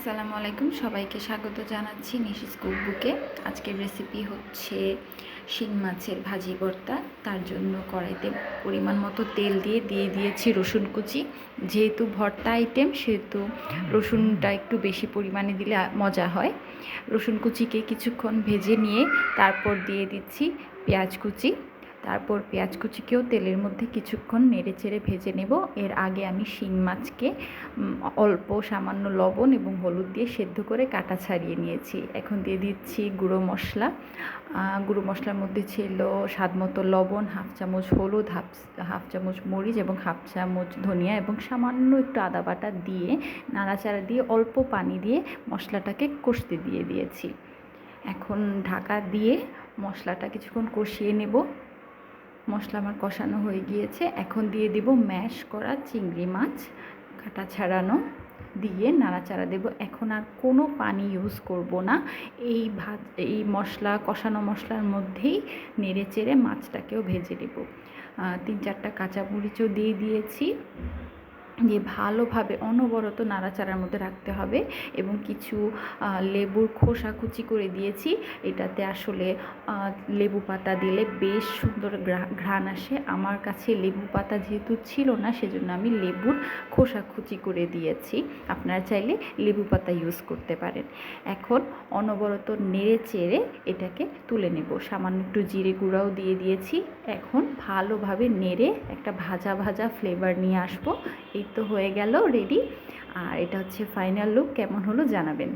আসসালামু আলাইকুম, সবাইকে স্বাগত জানাচ্ছি নিশিস কুকবুকে। আজকের রেসিপি হচ্ছে শিং মাছের ভাজি ভর্তা। তার জন্য কড়াইতে পরিমাণ মতো তেল দিয়ে দিয়েছি রসুন কুচি। যেহেতু ভর্তা আইটেম সেহেতু রসুনটা একটু বেশি পরিমাণে দিলে মজা হয়। রসুন কুচিকে কিছুক্ষণ ভেজে নিয়ে তারপর দিয়ে দিচ্ছি পেঁয়াজ কুচি। তারপর পেঁয়াজ কুচিকেও তেলের মধ্যে কিছুক্ষণ নেড়েচেড়ে ভেজে নেব। এর আগে আমি শিং মাছকে অল্প সামান্য লবণ এবং হলুদ দিয়ে সেদ্ধ করে কাটা ছাড়িয়ে নিয়েছি। এখন দিয়ে দিচ্ছি গুঁড়ো মশলা। গুঁড়ো মশলার মধ্যে ছিল স্বাদমতো লবণ, হাফ চামচ হলুদ, হাফ চামচ মরিচ এবং হাফ চামচ ধনিয়া এবং সামান্য একটু আদা বাটা দিয়ে নাড়াচাড়া দিয়ে অল্প পানি দিয়ে মশলাটাকে কষতে দিয়েছি। এখন ঢাকা দিয়ে মশলাটা কিছুক্ষণ কষিয়ে নেব। মশলা আমার কষানো হয়ে গিয়েছে। এখন দিয়ে দেব ম্যাশ করা চিংড়ি মাছ কাটা ছাড়ানো, দিয়ে নাড়াচাড়া দেব। এখন আর কোনো পানি ইউজ করব না। এই মশলা কষানো মশলার মধ্যেই নেড়েচেড়ে মাছটাকেও ভেজে দেব। 3-4টা কাঁচামরিচও দিয়ে দিয়েছি। দিয়ে ভালোভাবে অনবরত নাড়াচাড়ার মধ্যে রাখতে হবে এবং কিছু লেবুর খোসা কুচি করে দিয়েছি। এটাতে আসলে লেবু পাতা দিলে বেশ সুন্দর ঘ্রাণ আসে। আমার কাছে লেবু পাতা যেহেতু ছিল না, সেজন্য আমি লেবুর খোসা কুচি করে দিয়েছি। আপনারা চাইলে লেবু পাতা ইউজ করতে পারেন। এখন অনবরত নেড়ে চেড়ে এটাকে তুলে নেব। সামান্য একটু জিরে গুঁড়াও দিয়ে দিয়েছি। এখন ভালোভাবে নেড়ে একটা ভাজা ভাজা ফ্লেভার নিয়ে আসবো। এই তো হয়ে গেল রেডি। আর এটা হচ্ছে ফাইনাল লুক। কেমন হলো জানাবেন।